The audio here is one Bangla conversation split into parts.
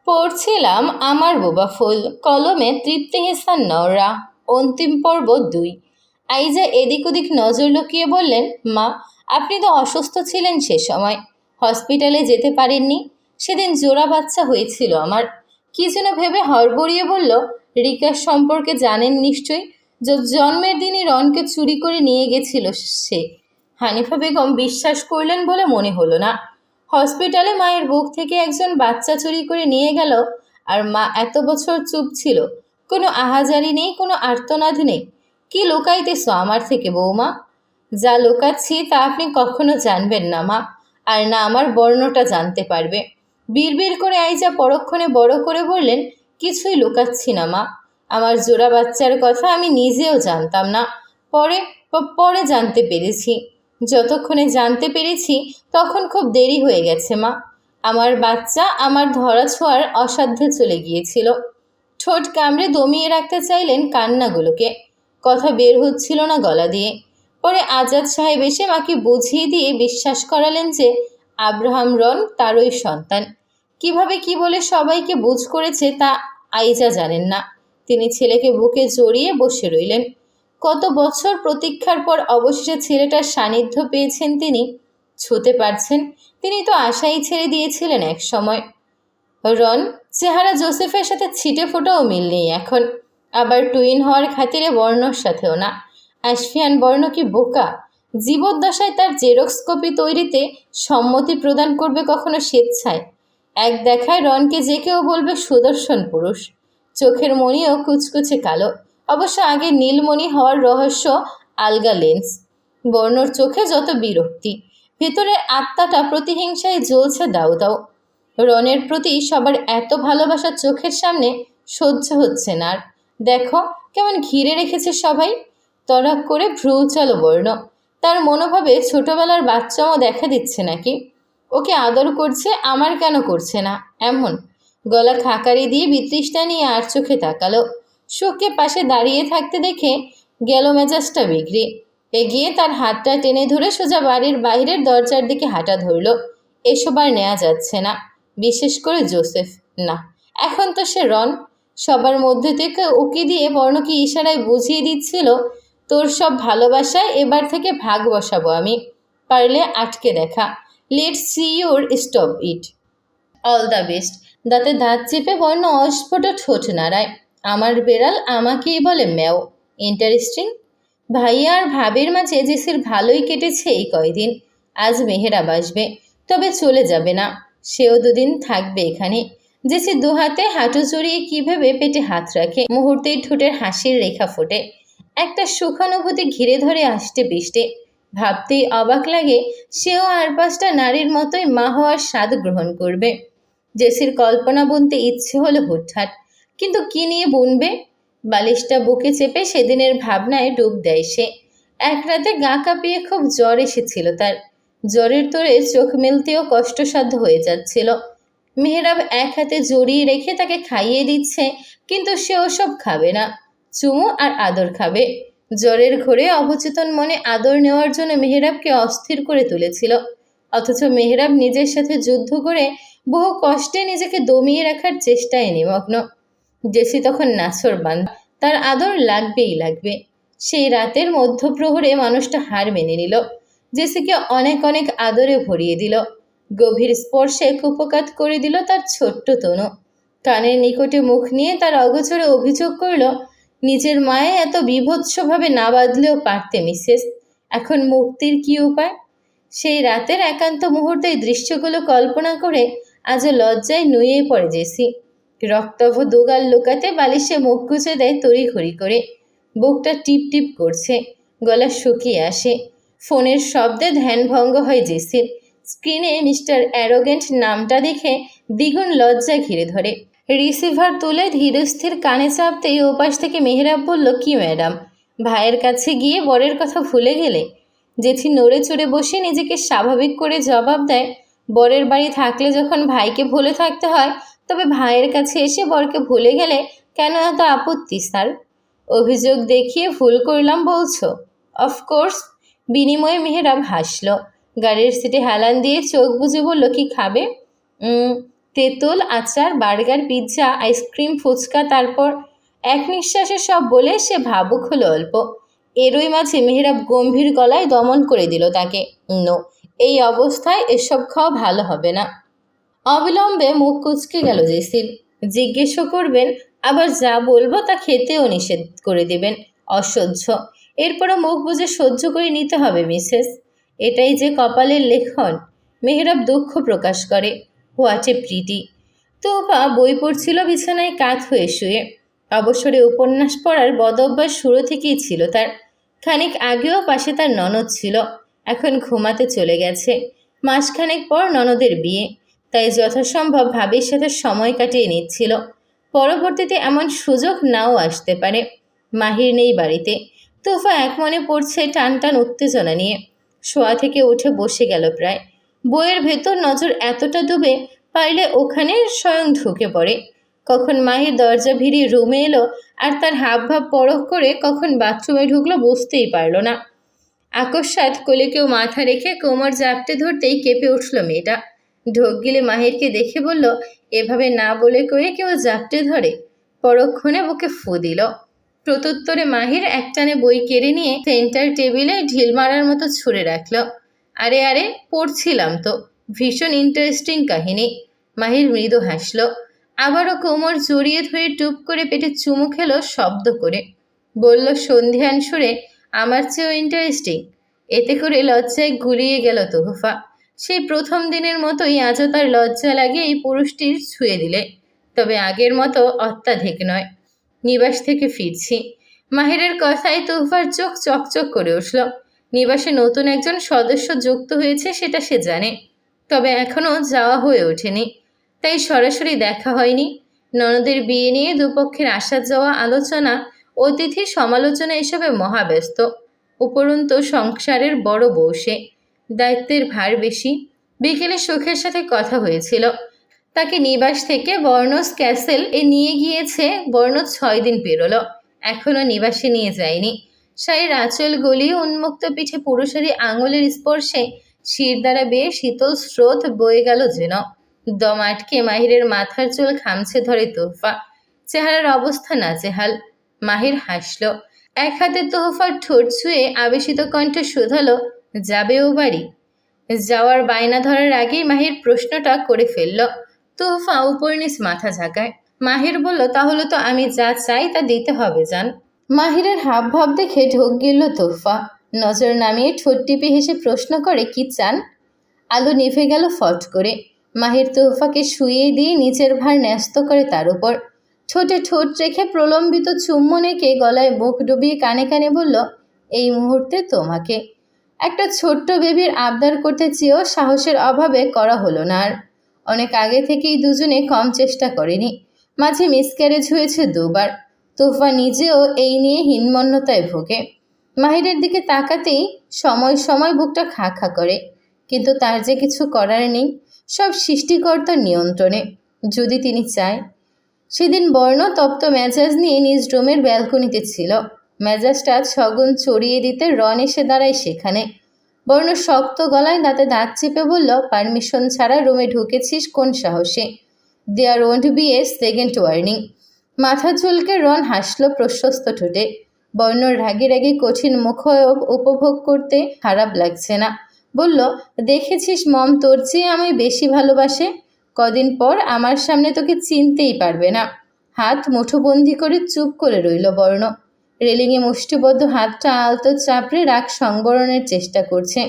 পড়ছিলাম আমার বোবা ফুল, কলমে তৃপ্তি হেসান নওরা। অন্তিম পর্ব 2। আইজা এদিক ওদিক নজর লুকিয়ে বললেন, মা, আপনি তো অসুস্থ ছিলেন সে সময়, হসপিটালে যেতে পারেননি। সেদিন জোড়া বাচ্চা হয়েছিল আমার। কি যেন ভেবে হড়বড়িয়ে বলল, রিকার সম্পর্কে জানেন নিশ্চয়ই, জন্মের দিনই রনকে চুরি করে নিয়ে গেছিল সে। হানিফা বেগম বিশ্বাস করলেন বলে মনে হলো না। হসপিটালে মায়ের বুক থেকে একজন বাচ্চা চুরি করে নিয়ে গেল, আর মা এত বছর চুপ ছিল। কোনো আহাজারি নেই, কোনো আর্তনাদ নেই। কি লুকাইতেছ আমার থেকে বৌমা? যা লুকাচ্ছি তা আপনি কখনো জানবেন না মা, আর না আমার বর্ণটা জানতে পারবে। বিড়বিড় করে আইজা পরক্ষণে বড় করে বললেন, কিছুই লুকাচ্ছি না মা। আমার জোড়া বাচ্চার কথা আমি নিজেও জানতাম না, পরে পরে জানতে পেরেছি। যতক্ষণে জানতে পেরেছি তখন খুব দেরি হয়ে গেছে মা। আমার বাচ্চা আমার ধরা ছোঁয়ার অসাধ্যে চলে গিয়েছিল। ঠোঁট কামড়ে দমিয়ে রাখতে চাইলেন কান্নাগুলোকে, কথা বের হচ্ছিল না গলা দিয়ে। পরে আজাদ সাহেব এসে মাকে বুঝিয়ে দিয়ে বিশ্বাস করালেন যে আব্রাহাম রন তারই সন্তান। কিভাবে কি বলে সবাইকে বুঝ করেছে তা আইজা জানেন না। তিনি ছেলেকে বুকে জড়িয়ে বসে রইলেন। কত বছর প্রতীক্ষার পর অবশেষে ছেলেটার সান্নিধ্য পেয়েছেন তিনি, ছুতে পারছেন। তিনি তো আশাই ছেড়ে দিয়েছিলেন এক সময়। রন চেহারা জোসেফের সাথে ছিটে ফোটাও মিল নেই এখন, আবার টুইন হওয়ার খাতিরে বর্ণর সাথেও না। আশফিয়ান বর্ণ কি বোকা? জীবদ্দশায় তার জেরক্স কপি তৈরিতে সম্মতি প্রদান করবে কখনো স্বেচ্ছায়? এক দেখায় রনকে যে কেউ বলবে সুদর্শন পুরুষ। চোখের মণিও কুচকুচে কালো, অবশ্য আগে নীলমণি হওয়ার রহস্য আলগা লেন্স। বর্ণর চোখে যত বিরক্তি, ভেতরের আত্মাটা প্রতিহিংসায় জ্বলছে দাউ দাউ। রনের প্রতি সবার এত ভালোবাসা চোখের সামনে সহ্য হচ্ছে না আর। দেখো কেমন ঘিরে রেখেছে সবাই। তড়াক করে ভ্রু চালো বর্ণ। তার মনোভাবে ছোটবেলার বাচ্চাও দেখা দিচ্ছে নাকি? ওকে আদর করছে, আমার কেন করছে না এমন? গলা খাকারি দিয়ে বিতৃষ্ণা নিয়ে আর চোখে তাকালো। সুখকে পাশে দাঁড়িয়ে থাকতে দেখে গেল মেজাজটা বিগড়ে। এগিয়ে তার হাতটা টেনে ধরে সোজা বাড়ির বাইরের দরজার দিকে হাঁটা ধরল। এসব আর নেওয়া যাচ্ছে না, বিশেষ করে জোসেফ। না, এখন তো সে রন। সবার মধ্যে থেকে উকি দিয়ে বর্ণকে ইশারায় বুঝিয়ে দিচ্ছিল, তোর সব ভালোবাসায় এবার থেকে ভাগ বসাবো আমি, পারলে আটকে দেখা। Let's see your stop it. All the best. দাঁতে দাঁত চেপে বর্ণ অস্ফুট ঠোঁট নাড়ায়। আমার বেড়াল আমাকেই বলে ম্যাও। ইন্টারেস্টিং। ভাইয়া আর ভাবির মাঝে জেসির ভালোই কেটেছে এই কয়দিন। আজ মেহেরাব আসবে, তবে চলে যাবে না। সেও দুদিন থাকবে এখানে। জেসি দুহাতে হাঁটু চড়িয়ে কী ভেবে পেটে হাত রাখে, মুহূর্তেই ঠোঁটের হাসির রেখা ফোটে। একটা সুখানুভূতি ঘিরে ধরে আসতে পিষ্টে। ভাবতেই অবাক লাগে সেও আর 5টা নারীর মতোই মা হওয়ার স্বাদ গ্রহণ করবে। জেসির কল্পনা বুনতে ইচ্ছে হলো হুটহাট, কিন্তু কি নিয়ে বুনবে? বালিশটা বুকে চেপে সেদিনের ভাবনায় ডুব দেয় সে। এক রাতে গা কাঁপিয়ে খুব জ্বর এসেছিল তার। জ্বরের তোরে চোখ মেলতেও কষ্টসাধ্য হয়ে যাচ্ছিল। মেহরাব এক হাতে জড়িয়ে রেখে তাকে খাইয়ে দিচ্ছে, কিন্তু সে ওসব খাবে না। চুমু আর আদর খাবে। জ্বরের ঘোরে অবচেতন মনে আদর নেওয়ার জন্য মেহরাবকে অস্থির করে তুলেছিল, অথচ মেহরাব নিজের সাথে যুদ্ধ করে বহু কষ্টে নিজেকে দমিয়ে রাখার চেষ্টায় নিমগ্ন। জেসি তখন নাছোড়বান, তার আদর লাগবেই লাগবে। সেই রাতের মধ্যপ্রহরে মানুষটা হার মেনে নিল, জেসিকে অনেক অনেক আদরে ভরিয়ে দিল। গভীর স্পর্শে কুপকাত করে দিল তার ছোট্ট তনু। কানের নিকটে মুখ নিয়ে তার অগোচরে অভিযোগ করল, নিজের মায়ে এত বীভৎসভাবে না বাঁধলেও পারতে মিসেস, এখন মুক্তির কি উপায়? সেই রাতের একান্ত মুহূর্তে দৃশ্যগুলো কল্পনা করে আজও লজ্জায় নুয়ে পড়ে জেসি। রক্তাভ দুগাল লুকাতে বালিশে মুখ গুজে দেয় তড়িঘড়ি করে। বুকটা টিপ টিপ করছে, গলা শুকিয়ে আসে। ফোনের শব্দে ধ্যানভঙ্গ হয় জেসির। স্ক্রিনে মিস্টার অ্যারোগেন্ট নামটা দেখে দ্বিগুণ লজ্জা ঘিরে ধরে। রিসিভার তুলে ধীরস্থির কানে চাপতেই ওপাশ থেকে মেহরাব বলল, কি ম্যাডাম, ভাইয়ের কাছে গিয়ে বরের কথা ভুলে গেলে? জেঠি নড়ে চড়ে বসে নিজেকে স্বাভাবিক করে জবাব দেয়, বরের বাড়ি থাকলে যখন ভাইকে ভুলে থাকতে হয়, তবে ভাইয়ের কাছে এসে বরকে ভুলে গেলে কেন এত আপত্তি স্যার? অভিযোগ দেখিয়ে ভুল করলাম বলছো? অফকোর্স। বিনিময়ে মেহরাব হাসল। গাড়ির সিটে হেলান দিয়ে চোখ বুজে বলল, কি খাবে? তেঁতুল, আচার, বার্গার, পিৎজা, আইসক্রিম, ফুচকা, তারপর এক নিঃশ্বাসে সব বলে সে ভাবুক হলো অল্প। এরই মাঝে মেহরাব গম্ভীর গলায় দমন করে দিল তাকে। নো, এই অবস্থায় এসব খাওয়া ভালো হবে না। অবিলম্বে মুখ কুঁচকে গেল জেসির। জিজ্ঞেসও করবেন, আবার যা বলবো তা খেতেও নিষেধ করে দেবেন। অসহ্য। এরপরও মুখ বুজে সহ্য করে নিতে হবে মিসেস। এটাই যে কপালের লেখন। মেহরাব দুঃখ প্রকাশ করে। What a pretty. তোফা বই পড়ছিল বিছানায় কাত হয়ে শুয়ে। অবসরে উপন্যাস পড়ার বদঅভ্যাস শুরু থেকেই ছিল তার। খানিক আগেও পাশে তার ননদ ছিল, এখন ঘুমাতে চলে গেছে। মাসখানেক পর ননদের বিয়ে, তাই যথাসম্ভব ভাবির সাথে সময় কাটিয়ে নিচ্ছিল। পরবর্তীতে এমন সুযোগ নাও আসতে পারে। মাহির নেই বাড়িতে। তোফা এক মনে পড়ছে টান টান উত্তেজনা নিয়ে। শোয়া থেকে উঠে বসে গেল প্রায়। বইয়ের ভেতর নজর এতটা ডুবে, পারলে ওখানে স্বয়ং ঢুকে পড়ে। কখন মাহির দরজা ভিড়িয়ে রুমে এলো আর তার হাবভাব পরখ করে কখন বাথরুমে ঢুকলো বুঝতেই পারল না। আকস্মাৎ কোলে কেউ মাথা রেখে কোমর জাপটে ধরতেই কেঁপে উঠল মেয়েটা। ঢোক গিলে মাহিরকে দেখে বলল, এভাবে না বলে কয়ে কেউ জাপটে ধরে? পরক্ষণে বুকে ফু দিল। প্রত্যুত্তরে মাহির একটানে বই কেড়ে নিয়ে সেন্টার টেবিলে ঢিল মারার মতো ছুঁড়ে রাখল। আরে আরে, পড়ছিলাম তো, ভীষণ ইন্টারেস্টিং কাহিনী। মাহির মৃদু হাসল। আবারও কোমর জড়িয়ে ধরে টুপ করে পেটে চুমু খেলো শব্দ করে। বলল সন্ধিয়ান সুরে, আমার চেয়েও ইন্টারেস্টিং। এতে করে লজ্জায় গুলিয়ে গেল তোহফা। সেই প্রথম দিনের মতোই আজও তার লজ্জা লাগে এই পুরুষটির ছুঁয়ে দিলে, তবে আগের মতো অত্যাধিক নয়। নিবাস থেকে ফিরছি। মাহিরের কথায় তোহফার চোখ চকচক করে উঠল। নিবাসে নতুন একজন সদস্য যুক্ত হয়েছে সেটা সে জানে, তবে এখনও যাওয়া হয়ে ওঠেনি, তাই সরাসরি দেখা হয়নি। ননদের বিয়ে নিয়ে দুপক্ষের আসা যাওয়া আলোচনা, অতিথি সমালোচনা এসবে মহাব্যস্ত। উপরন্তু সংসারের বড় বউ সে, দায়িত্বের ভার বেশি। বিকেলে সুখের সাথে কথা হয়েছিল। তাকে নিবাস থেকে বর্ণস ক্যাসেল নিয়ে গিয়েছে। বর্ণস 6 দিন পেরোলো, এখনও নিবাসে নিয়ে যায়নি। শাড়ির আঁচল গলিয়ে উন্মুক্ত পিঠে পুরুষারি আঙুলের স্পর্শে শির দ্বারা বেয়ে শীতল স্রোত বয়ে গেল যেন। দম আটকে মাহিরের মাথার চুল খামছে ধরে তোহফা। চেহারার অবস্থা নাজেহাল। মাহির হাসল। এক হাতে তোহফার ঠোঁট ছুঁয়ে আবেশিত কণ্ঠে শুধালো, যাবে ও বাড়ি? যাওয়ার বায়না ধরার আগেই মাহির প্রশ্নটা করে ফেলল। তোহফা উপরনিচ মাথা ঝাঁকায়। মাহির বলল, তাহলে তো আমি যা চাই তা দিতে হবে জান। মাহিরের হাবভাব দেখে ঢোক গেল তোহফা। নজর নামিয়ে ঠোঁট টিপে হেসে প্রশ্ন করে, কি চান? আলো নিভে গেল ফট করে। মাহির তোহফাকে শুইয়ে দিয়ে নিচের ভার ন্যস্ত করে তার উপর। ঠোঁটে ঠোঁট রেখে প্রলম্বিত চুম্বন এঁকে গলায় মুখ ডুবিয়ে কানে কানে বলল, এই মুহূর্তে তোমাকে। একটা ছোট্ট বেবির আবদার করতে চেয়েও সাহসের অভাবে করা হলো না আর। অনেক আগে থেকেই দুজনে কম চেষ্টা করেনি। মাঝে মিসক্যারেজ হয়েছে 2 বার। তোহফা নিজেও এই নিয়ে হীনমন্যতায় ভোগে। মাহিরের দিকে তাকাতেই সময় সময় বুকটা খা খা করে, কিন্তু তার যে কিছু করার নেই। সব সৃষ্টিকর্তার নিয়ন্ত্রণে, যদি তিনি চায়। সেদিন বর্ণ তপ্ত মেজাজ নিয়ে নিজ রুমের ব্যালকনিতে ছিল। মেজাজটা ছগুণ চড়িয়ে দিতে রন এসে দাঁড়ায় সেখানে। বর্ণ শক্ত গলায় দাঁতে দাঁত চেপে বলল, পারমিশন ছাড়া রুমে ঢুকেছিস কোন সাহসে? There won't be a second warning. মাথা চুলকে রন হাসল প্রশস্ত ঠোঁটে। বর্ণর রাগে রাগে কঠিন মুখায়ব উপভোগ করতে খারাপ লাগছে না। বলল, দেখেছিস মম তোর চেয়ে আমায় বেশি ভালোবাসে। কদিন পর আমার সামনে তোকে চিনতেই পারবে না। হাত মুঠোবন্দি করে চুপ করে রইল বর্ণ। রেলিংয়ে মুষ্টিবদ্ধ হাতটা আলতো চাপড়ে রাগ সংবরণের চেষ্টা করছে।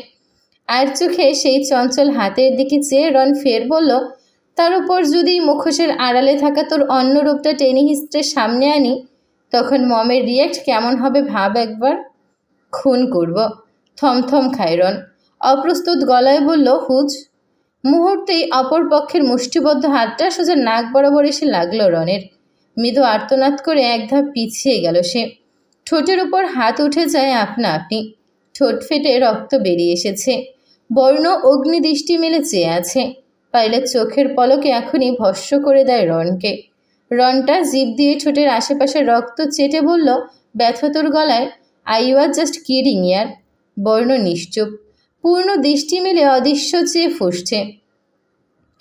আর চোখে সেই চঞ্চল হাতের দিকে চেয়ে রন ফের বলল, তার উপর যদি মুখোশের আড়ালে থাকা তোর অন্য রূপটা টেনে হিস্ট্রে সামনে আনি, তখন মমের রিয়াক্ট কেমন হবে ভাব একবার। খুন করব। থমথম খায় রন। অপ্রস্তুত গলায় বলল, হুজ। মুহূর্তেই অপর পক্ষের মুষ্টিবদ্ধ হাতটা সোজা নাক বরাবর এসে লাগলো রনের। মৃদু আর্তনাদ করে এক ধাপ পিছিয়ে গেল সে। ঠোঁটের উপর হাত উঠে যায় আপনা আপনি। ঠোঁট ফেটে রক্ত বেরিয়ে এসেছে। বর্ণ অগ্নিদৃষ্টি মেলে চেয়ে আছে। পাইলে চোখের পলকে এখনই ভস্ম করে দেয় রনকে। রনটা জিভ দিয়ে ঠোঁটের আশেপাশে রক্ত চেটে বলল ব্যথতর গলায়, আই ওয়াজ জাস্ট কিডিং ইয়ার। বর্ণ নিশ্চুপ। পূর্ণ দৃষ্টি মেলে অদৃশ্য চেয়ে ফুসছে।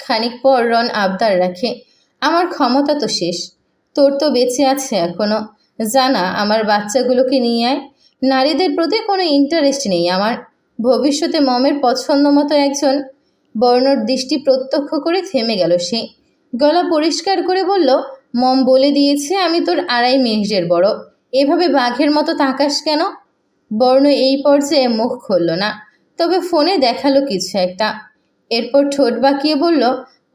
খানিক পর রন আবদার রাখে, আমার ক্ষমতা তো শেষ, তোর তো বেঁচে আছে এখনো, জানা আমার বাচ্চাগুলোকে নিয়ে আয়। নারীদের প্রতি কোনো ইন্টারেস্ট নেই আমার, ভবিষ্যতে মমের পছন্দ মতো একজন। বর্ণর দৃষ্টি প্রত্যক্ষ করে থেমে গেল সে, গলা পরিষ্কার করে বলল, মম বলে দিয়েছে আমি তোর 2.5 মেঘের বড়, এভাবে বাঘের মতো তাকাস কেন? বর্ণ এই পর্যায়ে মুখ খুলল না, তবে ফোনে দেখালো কিছু একটা। এরপর ঠোঁট বাঁকিয়ে বলল,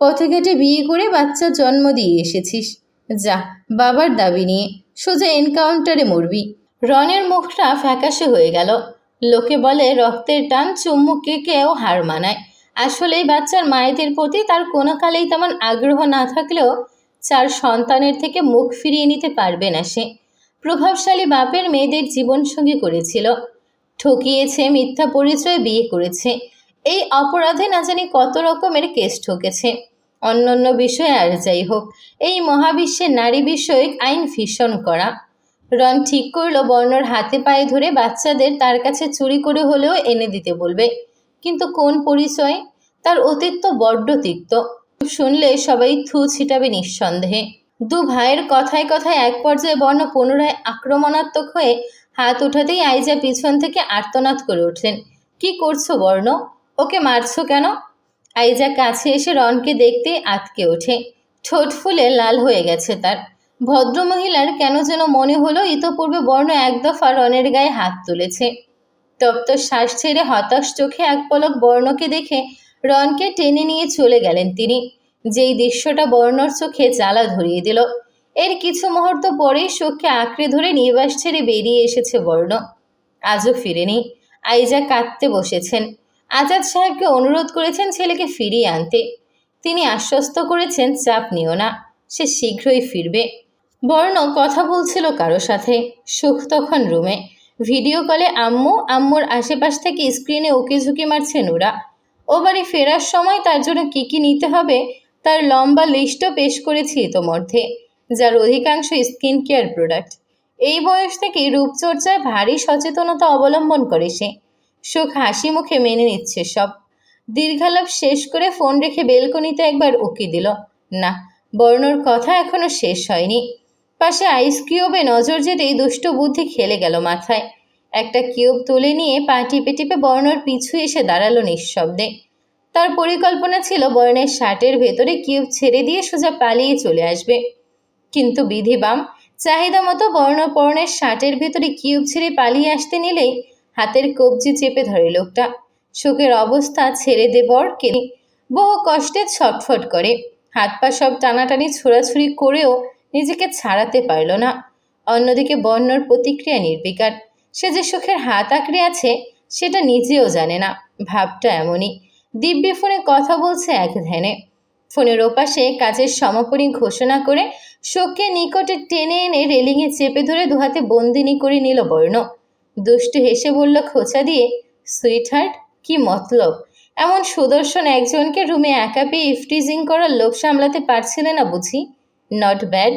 পথে ঘাটে বিয়ে করে বাচ্চা জন্ম দিয়ে এসেছিস, যা বাবার দাবি নিয়ে সোজা এনকাউন্টারে মরবি। রনের মুখটা ফ্যাকাশে হয়ে গেল। লোকে বলে রক্তের টান চুম্বুকেও হার মানায়, আসলে এই বাচ্চার মায়েদের প্রতি তার কোনো কালেই তেমন আগ্রহ না থাকলেও 4 সন্তানের থেকে মুখ ফিরিয়ে নিতে পারবে না সে। প্রভাবশালী বাপের মেয়েদের জীবনসঙ্গী করেছিল, ঠকিয়েছে, মিথ্যা পরিচয়ে বিয়ে করেছে, এই অপরাধে না জানি কত রকমের কেস ঠকেছে। অন্যান্য বিষয়ে আর যাই হোক, এই মহাবিশ্বের নারী বিষয়ক আইন ভীষণ করা। রন ঠিক করলো বর্ণর হাতে পায়ে ধরে বাচ্চাদের তার কাছে চুরি করে হলেও এনে দিতে বলবে, কিন্তু কোন পরিচয়? তার অতীত তো বড্ড তিক্ত, শুনলে সবাই থু ছিটাবে নিঃসন্দেহে। 2 ভাইয়ের কথায় কথায় এক পর্যায়ে বর্ণ পুনরায় আক্রমণাত্মক হয়ে হাত উঠাতেই আইজা পিছন থেকে আর্তনাদ করে উঠলেন, কি করছো বর্ণ, ওকে মারছো কেন? আইজা কাছে এসে রনকে দেখতে আঁতকে ওঠে, ঠোঁট ফুলে লাল হয়ে গেছে তার। ভদ্রমহিলার কেন যেন মনে হলো ইতপূর্বে বর্ণ 1 দফা রনের গায়ে হাত তুলেছে। তপ্ত শ্বাস ছেড়ে হতাশ চোখে এক পলক বর্ণকে দেখে রনকে টেনে নিয়ে চলে গেলেন তিনি। যেই দৃশ্যটা বর্ণর চোখে জ্বালা ধরিয়ে দিল। এর কিছু মুহূর্ত পরেই শোককে আঁকড়ে ধরে নিবাস ছেড়ে বেরিয়ে এসেছে বর্ণ। আজও ফিরেনি। আইজা কাঁদতে বসেছেন। আজাদ সাহেবকে অনুরোধ করেছেন ছেলেকে ফিরিয়ে আনতে। তিনি আশ্বস্ত করেছেন চাপ নিও না, সে শীঘ্রই ফিরবে। বর্ণ কথা বলছিল কারো সাথে, সুখ তখন রুমে। ভিডিও কলে আম্মুর আশেপাশ থেকে স্ক্রিনে উকি ঝুঁকি মারছে নুরা। ও বাড়ি ফেরার সময় তার জন্য কী কী নিতে হবে তার লম্বা লিস্টও পেশ করেছি ইতোমধ্যে, যার অধিকাংশ স্কিন কেয়ার প্রোডাক্ট। এই বয়স থেকেই রূপচর্চায় ভারী সচেতনতা অবলম্বন করে সে। সুখ হাসি মুখে মেনে নিচ্ছে সব। দীর্ঘালাপ শেষ করে ফোন রেখে বেলকনিতে একবার উকি দিল। না, বর্ণর কথা এখনো শেষ হয়নি। পাশে আইস কিউবে নজর যেতেই দুষ্ট বুদ্ধি খেলে গেল মাথায়। একটা কিউব তুলে নিয়ে পা টিপে টিপে বর্ণর পিছু এসে দাঁড়ালো নিঃশব্দে। তার পরিকল্পনা ছিল বর্ণের শার্টের ভেতরে কিউব ছেড়ে দিয়ে সোজা পালিয়ে চলে আসবে, কিন্তু বিধিবাম চাহিদা মতো বর্ণপর্ণের শার্টের ভেতরে কিউব ছেড়ে পালিয়ে আসতে নিলেই হাতের কবজি চেপে ধরে লোকটা। শোকের অবস্থা ছেড়ে দে বরকে বহু কষ্টে ছটফট করে, হাত পা সব টানাটানি ছোড়াছুড়ি করেও নিজেকে ছাড়াতে পারল না। অন্যদিকে বর্ণর প্রতিক্রিয়া নির্বিকার। সে যে সুখের হাত আঁকড়ে আছে সেটা নিজেও জানে না, ভাবটা এমনই। দিব্যি ফোনে কথা বলছে এক ধ্যানে। ফোনের ওপাশে কাজের সমাপনী ঘোষণা করে শোককে নিকটে টেনে এনে রেলিংয়ে চেপে ধরে 2 হাতে বন্দিনী করে নিল বর্ণ। দুষ্টু হেসে বলল খোঁচা দিয়ে, সুইট হার্ট, কি মতলব? এমন সুদর্শন একজনকে রুমে একা পেয়ে ইফটিজিং করার লোভ সামলাতে পারছিলে না বুঝি? Not bad.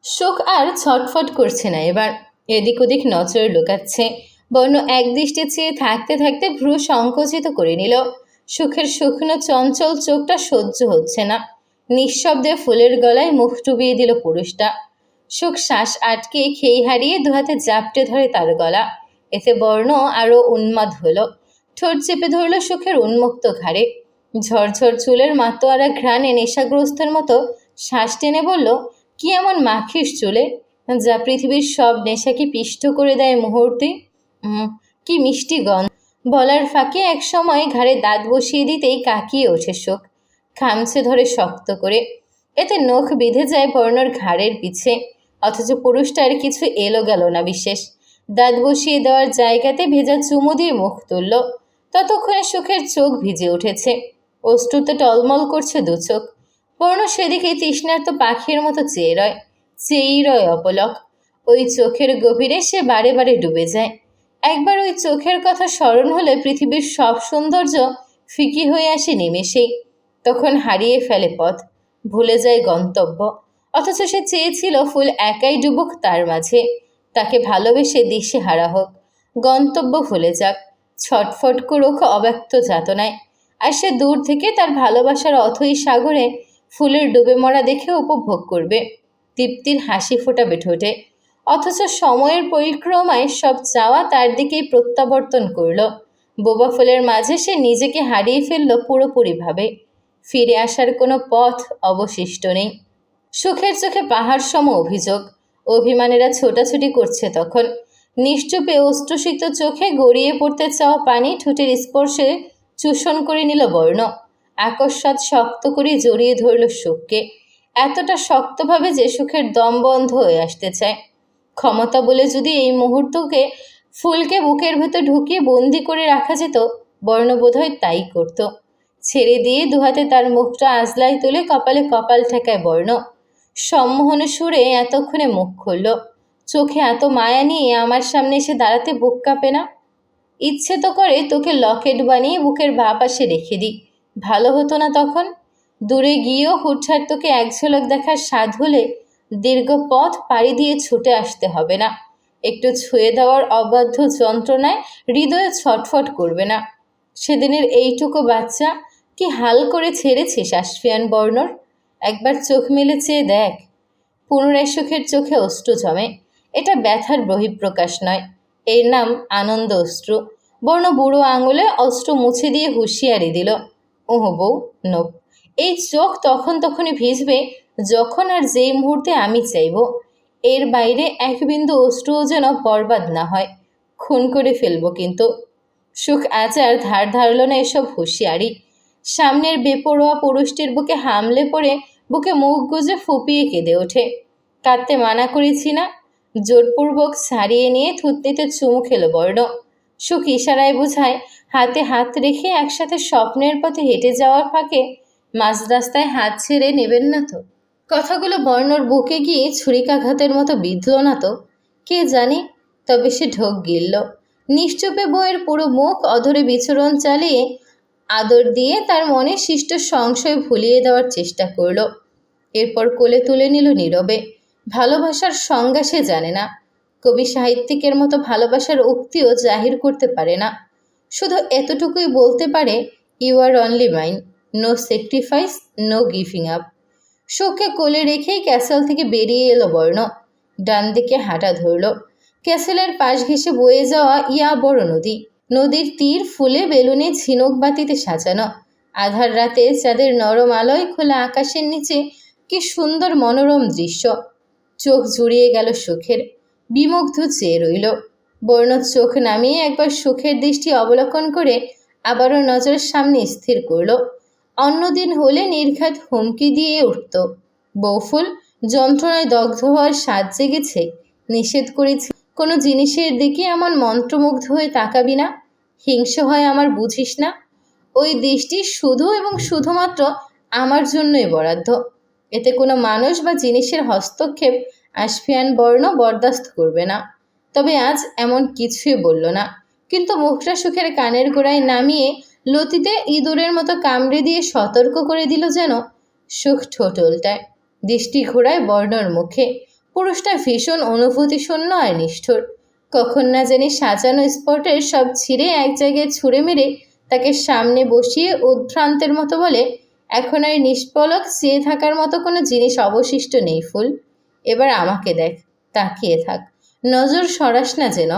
শোক আর ছটফট করছে না এবার, এদিক ওদিক নজর লুকাচ্ছে। বর্ণ একদৃষ্টে চেয়ে থাকতে থাকতে ভ্রু সংকুচিত করে নিল। সুখের শুকনো চঞ্চল চোখটা সহ্য হচ্ছে না। নিঃশব্দে ফুলের গলায় মুখ ডুবিয়ে দিল পুরুষটা। সুখ শ্বাস আটকে খেই হারিয়ে 2 হাতে জাপটে ধরে তার গলা। এতে বর্ণ আরও উন্মাদ হলো। ঠোঁট চেপে ধরল সুখের উন্মুক্ত ঘাড়ে। ঝরঝর চুলের মাতোয়ারা ঘ্রাণে নেশাগ্রস্তের মতো শ্বাস টেনে বলল, কি এমন মাখিস চুলে যা পৃথিবীর সব নেশাকে পিষ্ট করে দেয় মুহূর্তে? কি মিষ্টি গন্ধ। বলার ফাঁকে এক সময় ঘাড়ে দাঁত বসিয়ে দিতেই কাকিয়ে ওঠে শোক, খামছে ধরে শক্ত করে। এতে নখ বিঁধে যায় বর্ণর ঘাড়ের পিছে, অথচ পুরুষটার কিছু এলো গেল না বিশেষ। দাঁত বসিয়ে দেওয়ার জায়গাতে ভেজা চুমু দিয়ে মুখ তুলল। ততক্ষণে সুখের চোখ ভিজে উঠেছে, অশ্রুতে টলমল করছে 2 চোখ। বর্ণ সেদিকে তৃষ্ণার্ত পাখির মতো চেয়েই রয় অপলক। ওই চোখের গভীরে সে বারে বারে ডুবে যায়। একবার ওই চোখের কথা স্মরণ হলে পৃথিবীর সব সৌন্দর্য ফিকি হয়ে আসে নিমেষেই। তখন হারিয়ে ফেলে পথ, ভুলে যায় গন্তব্য। অথচ সে চেয়েছিল ফুল একাই ডুবুক তার মাঝে, তাকে ভালোবেসে দিশেহারা হোক, গন্তব্য ভুলে যাক, ছটফট করুক অব্যক্ত যাতনায়। আর সে দূর থেকে তার ভালোবাসার অথৈ সাগরে ফুলের ডুবে মরা দেখে উপভোগ করবে। তৃপ্তির হাসি ফোটাবে ঠোঁটে। অথচ সময়ের পরিক্রমায় সব চাওয়া তার দিকেই প্রত্যাবর্তন করল। বোবা ফুলের মাঝে সে নিজেকে হারিয়ে ফেলল পুরোপুরিভাবে। ফিরে আসার কোনো পথ অবশিষ্ট নেই। সুখের চোখে পাহাড় সম অভিযোগ। অভিমানেরা ছোটাছুটি করছে তখন। নিশ্চুপে অশ্রুসিক্ত চোখে গড়িয়ে পড়তে চাওয়া পানি ঠোঁটের স্পর্শে চূষণ করে নিল বর্ণ। আকস্মাৎ শক্ত করে জড়িয়ে ধরল সুখকে, এতটা শক্তভাবে যে সুখের দম বন্ধ হয়ে আসতে চায়। ক্ষমতা বলে যদি এই মুহূর্তকে ফুলকে বুকের ভেতর ঢুকিয়ে বন্দি করে রাখা যেত, বর্ণ বোধহয় তাই করত। ছেড়ে দিয়ে দুহাতে তার মুখটা আজলাই তুলে কপালে কপাল ঠেকায় বর্ণ। সম্মোহনে সুরে এতক্ষণে মুখ খুলল। চোখে এত মায়া নিয়ে আমার সামনে এসে দাঁড়াতে বুক কাঁপে না? ইচ্ছে তো করে তোকে লকেট বানিয়ে বুকের বাঁ পাশে রেখে দিই, ভালো হতো না তখন? দূরে গিয়েও হুটহাট তোকে এক ঝলক দেখার স্বাদ হলে দীর্ঘ পথ পাড়ি দিয়ে ছুটে আসতে হবে না। একটু ছুঁয়ে দেওয়ার অবাধ্য যন্ত্রণায় হৃদয়ে ছটফট করবে না। সেদিনের এইটুকু বাচ্চা কি হাল করে ছেড়েছিস আশফিয়ান বর্ণর? একবার চোখ মেলে চেয়ে দেখ। পুনরায় সুখের চোখে অশ্রু জমে। এটা ব্যথার বহিঃপ্রকাশ নয়, এর নাম আনন্দ অশ্রু। বর্ণ বুড়ো আঙুলে অশ্রু মুছে দিয়ে হুঁশিয়ারি দিল, ওহ বউ, নোপ। এই চোখ তখনই ভিজবে যখন আর যেই মুহূর্তে আমি চাইব। এর বাইরে এক বিন্দু অশ্রুও যেন বরবাদ না হয়। খুন করে ফেলব কিন্তু। সুখ আজ আর ধার ধারল না এসব হুঁশিয়ারি। সামনের বেপরোয়া পুরুষটির বুকে হামলে পড়ে বুকে মুখ গুজে ফুপিয়ে কেঁদে ওঠে। কাঁদতে মানা করেছি না? জোরপূর্বক ছাড়িয়ে নিয়ে থুতনিতে চুমু খেলো বর্ণ। সুখ ইশারায় বোঝায়, হাতে হাত রেখে একসাথে স্বপ্নের পথে হেঁটে যাওয়ার ফাঁকে মাঝ রাস্তায় হাত ছেড়ে নেবেন না তো? কথাগুলো বর্ণর বুকে গিয়ে ছুরিকাঘাতের মতো বিঁধল না তো? কে জানে। তবে সে ঢোক গিলল। নিশ্চুপে বইয়ের পুরো মুখ অধরে বিচরণ চালিয়ে আদর দিয়ে তার মনে সৃষ্ট সংশয় ভুলিয়ে দেওয়ার চেষ্টা করল। এরপর কোলে তুলে নিল নীরবে। ভালোবাসার সংজ্ঞা সে জানে না। কবি সাহিত্যিকের মতো ভালোবাসার উক্তিও জাহির করতে পারে না। শুধু এতটুকুই বলতে পারে, you are only mine, no sacrifice, no giving up. সুখকে কোলে রেখেই ক্যাসেল থেকে বেরিয়ে এলো বর্ণ। ডান দিকে হাঁটা ধরল। ক্যাসেলের পাশ ঘেঁষে বয়ে যাওয়া ইয়া বড় নদী। নদীর তীর ফুলে বেলুনে ঝিনুক বাতিতে সাজানো। আধার রাতে চাঁদের নরম আলোয় খোলা আকাশের নিচে কি সুন্দর মনোরম দৃশ্য। চোখ জুড়িয়ে গেল সুখের। বিমুগ্ধ চেয়ে রইল। বর্ণ চোখ নামিয়ে একবার সুখের দৃষ্টি অবলোকন করে আবারও নজরের সামনে স্থির করল। অন্যদিন হলে নির্ঘাত হুমকি দিয়ে উঠত, বউফুল, যন্ত্রণায় দগ্ধ হওয়ার স্বাদ জেগেছে, নিষেধ করেছি কোনো জিনিসের দিকে এমন মন্ত্রমুগ্ধ হয়ে তাকাবি না, হিংসে হয় আমার বুঝিস না? ওই দৃষ্টি শুধু এবং শুধুমাত্র আমার জন্যই বরাদ্দ। এতে কোনো মানুষ বা জিনিসের হস্তক্ষেপ আশফিয়ান বর্ণ বরদাস্ত করবে না। তবে আজ এমন কিছুই বলল না, কিন্তু মুখটা সুখের কানের গোড়ায় নামিয়ে লতিতে ইঁদুরের মতো কামড়ে দিয়ে সতর্ক করে দিল যেন। সুখ ঠোঁট উল্টায়, দৃষ্টি ঘোরায় বর্ণর মুখে। পুরুষটা ভীষণ অনুভূতিশূন্য আর নিষ্ঠুর। কখন না জানি সাজানো স্পটের সব ছিঁড়ে এক জায়গায় ছুঁড়ে মেরে তাকে সামনে বসিয়ে উদ্ভ্রান্তের মতো বলে, এখন আর নিষ্পলক চেয়ে থাকার মতো কোনো জিনিস অবশিষ্ট নেই ফুল। এবার আমাকে দেখ, তাকিয়ে থাক, নজর সরাস না যেন।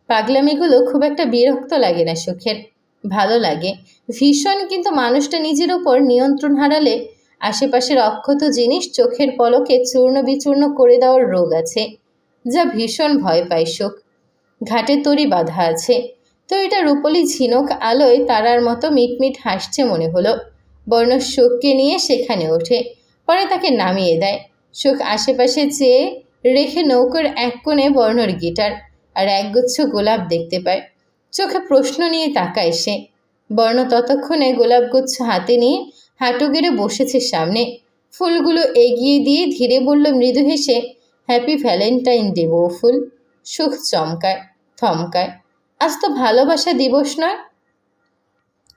পাগলামিগুলো খুব একটা বিরক্ত লাগে না সুখের, ভালো লাগে ভীষণ। কিন্তু মানুষটা নিজের ওপর নিয়ন্ত্রণ হারালে আশেপাশের অক্ষত জিনিস চোখের পলকে চূর্ণ বিচূর্ণ করে দেওয়ার রোগ আছে, যা ভীষণ ভয় পায় সুখ। ঘাটে তরি বাঁধা আছে, তো এটা রূপলি ঝিনুক আলোয় তারার মতো মিটমিট হাসছে মনে হলো। বর্ণ সুখকে নিয়ে সেখানে ওঠে, পরে তাকে নামিয়ে দেয়। সুখ আশেপাশে চেয়ে রেখে নৌকোর এক কোণে বর্ণর গিটার আর একগুচ্ছ গোলাপ দেখতে পায়। চোখে প্রশ্ন নিয়ে তাকায় সে। বর্ণ ততক্ষণে গোলাপগুচ্ছ হাতে নিয়ে হাঁটু গেড়ে বসেছে সামনে। ফুলগুলো এগিয়ে দিয়ে ধীরে বলল মৃদু হেসে, হ্যাপি ভ্যালেন্টাইন ডে বউ ফুল। সুখ চমকায়, থমকায়। আজ তো ভালোবাসা দিবস নয়?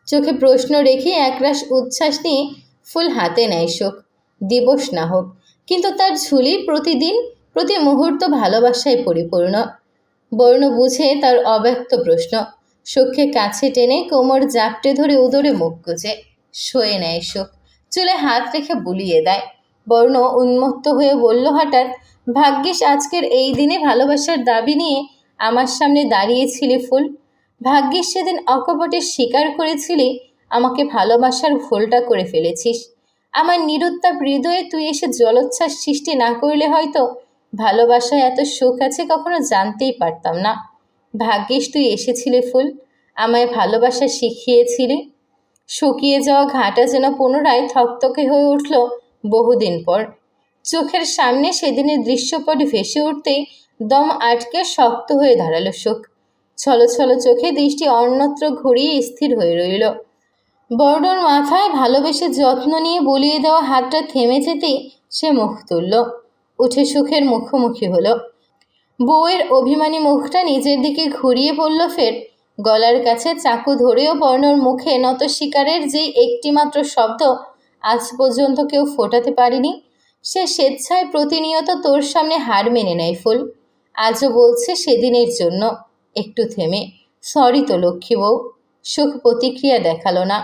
চোখে প্রশ্ন রেখে একরাশ উচ্ছ্বাস নিয়ে ফুল হাতে নেয় সুখ। দিবস না হোক, কিন্তু তার ঝুলি প্রতিদিন প্রতি মুহূর্ত ভালোবাসায় পরিপূর্ণ। বর্ণ বুঝে তার অব্যক্ত প্রশ্ন। সুখকে কাছে টেনে কোমর জাপটে ধরে উদরে মুখ গুজে শোয়ে নেয় সুখ। চুলে হাত রেখে বুলিয়ে দেয়। বর্ণ উন্মত্ত হয়ে বলল হঠাৎ, ভাগ্যিস আজকের এই দিনে ভালোবাসার দাবি নিয়ে আমার সামনে দাঁড়িয়েছিলি ফুল। ভাগ্যিস সেদিন অকপটে স্বীকার করেছিলি আমাকে ভালোবাসার ভুলটা করে ফেলেছিস। আমার নিরুত্তাপ হৃদয়ে তুই এসে জলোচ্ছ্বাস সৃষ্টি না করলে হয়তো ভালোবাসায় এত সুখ আছে কখনো জানতেই পারতাম না। ভাগ্যিস তুই এসেছিলি ফুল, আমায় ভালোবাসা শিখিয়েছিলি। শুকিয়ে যাওয়া ঘাটা যেন পুনরায় থকথকে হয়ে উঠল বহুদিন পর। চোখের সামনে সেদিনের দৃশ্যপট ভেসে উঠতেই দম আটকে শক্ত হয়ে দাঁড়ালো সুখ। ছলছল চোখে দৃষ্টি অন্যত্র ঘুরিয়ে স্থির হয়ে রইল। বর্ণর মাথায় ভালোবেসে যত্ন নিয়ে বুলিয়ে দেওয়া হাতটা থেমে যেতেই সে মুখ তুলল। উঠে সুখের মুখোমুখি হলো। বউয়ের অভিমানী মুখটা নিজের দিকে ঘুরিয়ে পড়ল ফের। গলার কাছে চাকু ধরেও বর্ণর মুখে নত শিকারের যেই একটিমাত্র শব্দ আজ পর্যন্ত কেউ ফোটাতে পারেনি, সে স্বেচ্ছায় প্রতিনিয়ত তোর সামনে হার মেনে নেয় ফুল। আজও বলছে সেদিনের জন্য। একটু থেমে, সরি তো লক্ষ্মী বউ। সুখ প্রতিক্রিয়া দেখালো না।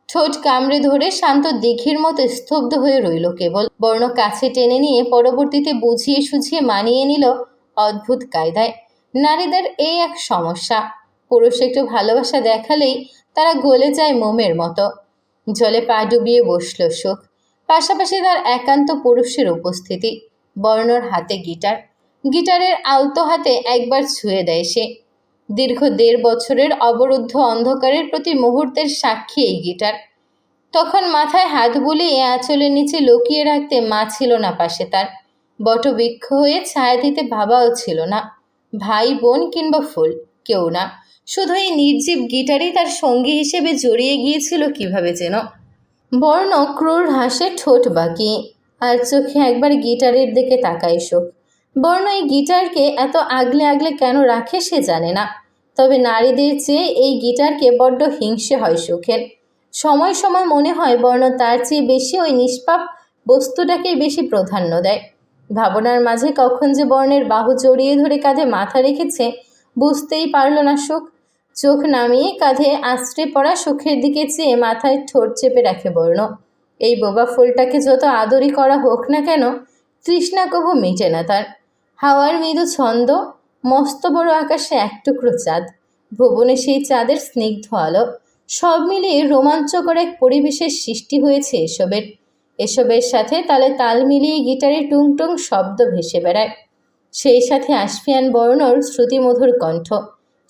ঠোঁট কামড়ে ধরে শান্ত দিঘির মতো স্তব্ধ হয়ে রইল কেবল। বর্ণ কাছে টেনে নিয়ে পরবর্তীতে বুঝিয়ে সুঝিয়ে মানিয়ে নিল অদ্ভুত কায়দায়। নারীদের এই এক সমস্যা, পুরুষ একটু ভালোবাসা দেখালেই তারা গলে যায় মোমের মতো। জলে পা ডুবিয়ে বসল সুখ। পাশাপাশি তার একান্ত পুরুষের উপস্থিতি। বর্ণর হাতে গিটার। গিটারের আলতো হাতে একবার ছুঁয়ে দেয় সে। দীর্ঘ ১.৫ বছরের অবরুদ্ধ অন্ধকারের প্রতি মুহূর্তের সাক্ষী এই গিটার। তখন মাথায় হাত বুলিয়ে আঁচলের নিচে লুকিয়ে রাখতে মা ছিল না পাশে তার। বটবৃক্ষ হয়ে ছায়া দিতে ভাবাও ছিল না। ভাই বোন কিংবা ফুল, কেউ না। শুধু এই নির্জীব গিটারই তার সঙ্গী হিসেবে জড়িয়ে গিয়েছিল কিভাবে যেন। বর্ণ ক্রূর হাসে ঠোঁট বাঁকিয়ে, আর চোখে একবার গিটারের দিকে তাকায় সুখ। বর্ণ এই গিটারকে এত আগলে আগলে কেন রাখে সে জানে না। তবে নারীদের চেয়ে এই গিটারকে বড্ড হিংসে হয় সুখের। সময় সময় মনে হয় বর্ণ তার চেয়ে বেশি ওই নিষ্পাপ বস্তুটাকেই বেশি প্রাধান্য দেয়। ভাবনার মাঝে কখন যে বর্ণের বাহু জড়িয়ে ধরে কাঁধে মাথা রেখেছে বুঝতেই পারল না সুখ। চোখ নামিয়ে কাঁধে আশ্রে পড়া সুখের দিকে চেয়ে মাথায় ঠোঁট চেপে রাখে বর্ণ। এই বোবা ফুলটাকে যত আদরই করা হোক না কেন, তৃষ্ণা কভু মিটে না তার। হাওয়ার মৃদু ছন্দ, মস্ত বড় আকাশে এক টুকরো চাঁদ, ভুবনে সেই চাঁদের স্নিগ্ধ আলো, সব মিলিয়ে রোমাঞ্চকর এক পরিবেশের সৃষ্টি হয়েছে এসবের সাথে তালে তাল মিলিয়ে গিটারে টুংটুং শব্দ ভেসে বেড়ায়। সেই সাথে আসফিয়ান বর্ণর শ্রুতিমধুর কণ্ঠ।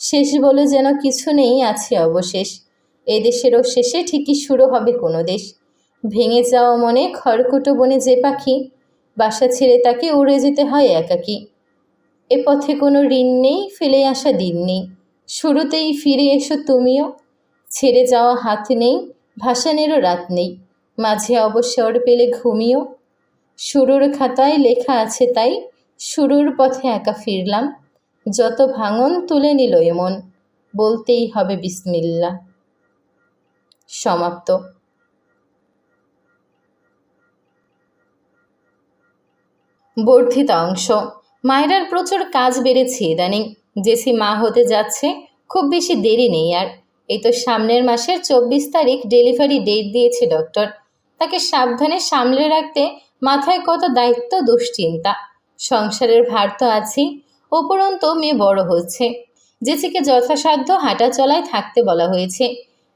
শেষ বলে যেন কিছু নেই, আছে অবশেষ। এদেশেরও শেষে ঠিকই শুরু হবে কোনো দেশ। ভেঙে যাওয়া মনে খড়কুটো বনে যে পাখি, বাসা ছেড়ে তাকে উড়ে যেতে হয় একাকী। এ পথে কোনো ঋণ নেই, ফেলে আসা দিন নেই। শুরুতেই ফিরে এসো তুমিও। ছেড়ে যাওয়া হাত নেই, ভাসানেরও রাত নেই। মাঝে অবসর পেলে ঘুমিও। শুরুর খাতায় লেখা আছে তাই, শুরুর পথে একা ফিরলাম। যত ভাঙন তুলে নিল এমন, বলতেই হবে বিসমিল্লাহ। সমাপ্ত। বর্ধিত অংশ। মায়রার প্রচুর কাজ বেড়েছে ইদানিং। জেসি মা হতে যাচ্ছে, খুব বেশি দেরি নেই আর। এই তো সামনের মাসের ২৪ তারিখ ডেলিভারি ডেট দিয়েছে ডক্টর। তাকে সাবধানে সামলে রাখতে মাথায় কত দায়িত্ব, দুশ্চিন্তা। সংসারের ভার তো আছেই, উপরন্তু মেয়ে বড় হচ্ছে। জেসিকে যথাসাধ্য হাঁটা চলায় থাকতে বলা হয়েছে।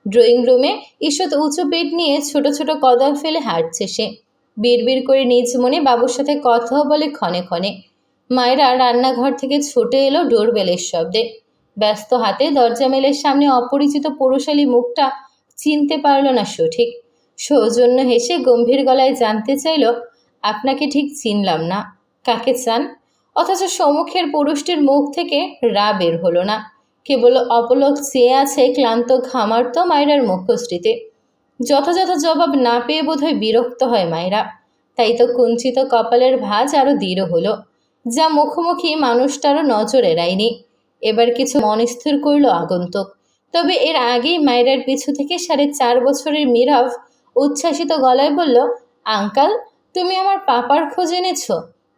ড্রয়িং রুমে ঈষৎ উঁচু পেট নিয়ে ছোট ছোট কদম ফেলে হাঁটছে সে। বিড়বিড় করে নিজ মনে বাবুর সাথে কথাও বলে ক্ষণে ক্ষণে। মায়েরা রান্নাঘর থেকে ছুটে এলো ডোরবেলের শব্দে। ব্যস্ত হাতে দরজা মেলের সামনে অপরিচিত পুরুষালী মুখটা চিনতে পারল না সঠিক। সৌজন্য হেসে গম্ভীর গলায় জানতে চাইল, আপনাকে ঠিক চিনলাম না, কাকে চান? অথচ সম্মুখের পুরুষটির মুখ থেকে রা বের হলো না। কেবল অপলক চেয়ে আছে ক্লান্ত ঘামার্ত মায়রার মুখশ্রীতে। যথাযথ জবাব না পেয়ে বোধহয় বিরক্ত হয় মায়েরা। তাই তো কুঞ্চিত কপালের ভাঁজ আরও দৃঢ় হলো। যা মুখোমুখি মানুষটারও নজর এড়ায়নি। এবার কিছু মন স্থির করল আগন্তুক। তবে এর আগেই মায়েরার পিছু থেকে ৪.৫ বছরের মীরাভ উচ্ছ্বাসিত গলায় বলল, আঙ্কাল, তুমি আমার পাপার খোঁজ এনেছ?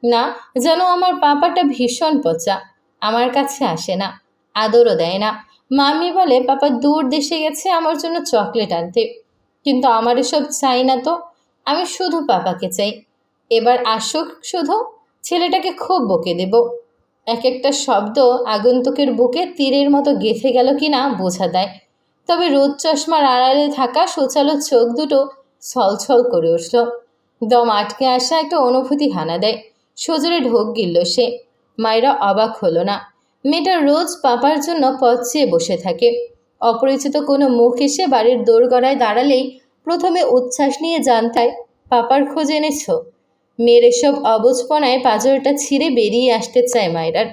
না, যেন আমার পাপাটা ভীষণ পচা, আমার কাছে আসে না, আদরও দেয় না, মামি বলে পাপা দূর দেশে গেছে আমার জন্য চকলেট আনতে, কিন্তু আমার এসব চাই না তো। আমি শুধু পাপাকে চাই। এবার আসুক শুধু, ছেলেটাকে খুব বকে দেব। এক একটা শব্দ আগন্তুকের বুকে তীরের মতো গেঁথে গেল কিনা বোঝা দেয়। তবে রোদ চশমার আড়ালে থাকা সোচালো চোখ দুটো ছলছল করে উঠল। দম আটকে আসা একটা অনুভূতি হানা দেয়। সজোরে ঢোক গিলল সে। মায়েরা অবাক হলো না। মেয়েটা রোজ পাপার জন্য পথ চেয়ে বসে থাকে। অপরিচিত কোনো মুখ এসে বাড়ির দোরগড়ায় দাঁড়ালেই প্রথমে উচ্ছ্বাস নিয়ে জানতায় পাপার খোঁজ এনেছ। মেয়ের এসব অবুঝপনায় পাঁজরটা ছিঁড়ে বেরিয়ে আসতে চায় মায়েরার।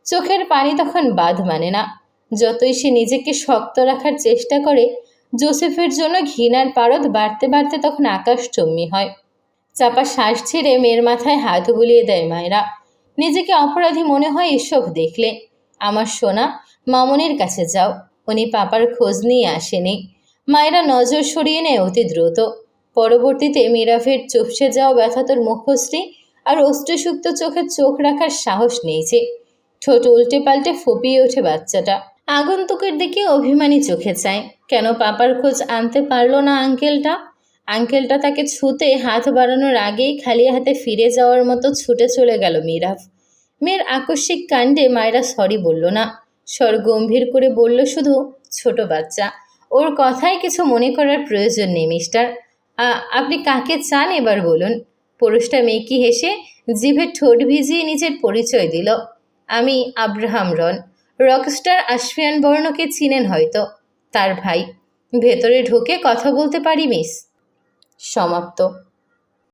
চোখের পানি তখন বাঁধ মানে না। যতই সে নিজেকে শক্ত রাখার চেষ্টা করে, জোসেফের জন্য ঘৃণার পারদ বাড়তে বাড়তে তখন আকাশচুম্বী হয়। চাপা শ্বাস ছেড়ে মেয়ের মাথায় হাত বুলিয়ে দেয় মায়েরা। নিজেকে অপরাধী মনে হয় এসব দেখলে। আমার সোনা, মামনির কাছে যাও, উনি পাপার খোঁজ নিয়ে আসেনি। মায়েরা নজর সরিয়ে নেয় অতি দ্রুত। পরবর্তীতে মিরাফের চুপসে যাওয়া ব্যথাতর মুখশ্রী আর অশ্রুসুক্ত চোখে চোখ রাখার সাহস নেইছে। ঠোঁট উল্টে পাল্টে ফুপিয়ে ওঠে বাচ্চাটা। আগন্তুকের দিকে অভিমানী চোখে চায়। কেন পাপার খোঁজ আনতে পারলো না আঙ্কেলটা? আঙ্কেলটা তাকে ছুঁতে হাত বাড়ানোর আগেই খালি হাতে ফিরে যাওয়ার মতো ছুটে চলে গেল মিরাফ। মেয়ের আকস্মিক কাণ্ডে মায়েরা সরি বলল না। স্বর গম্ভীর করে বলল শুধু, ছোট বাচ্চা, ওর কথায় কিছু মনে করার প্রয়োজন নেই মিস্টার। আপনি কাকে চান এবার বলুন। পুরুষটা মেকি হেসে জিভে ঠোঁট ভিজিয়ে নিজের পরিচয় দিল। আমি আব্রাহাম রন, রকস্টার আশফিয়ান বর্ণকে চিনেন হয়তো, তার ভাই। ভেতরে ঢুকে কথা বলতে পারি মিস? সমাপ্ত।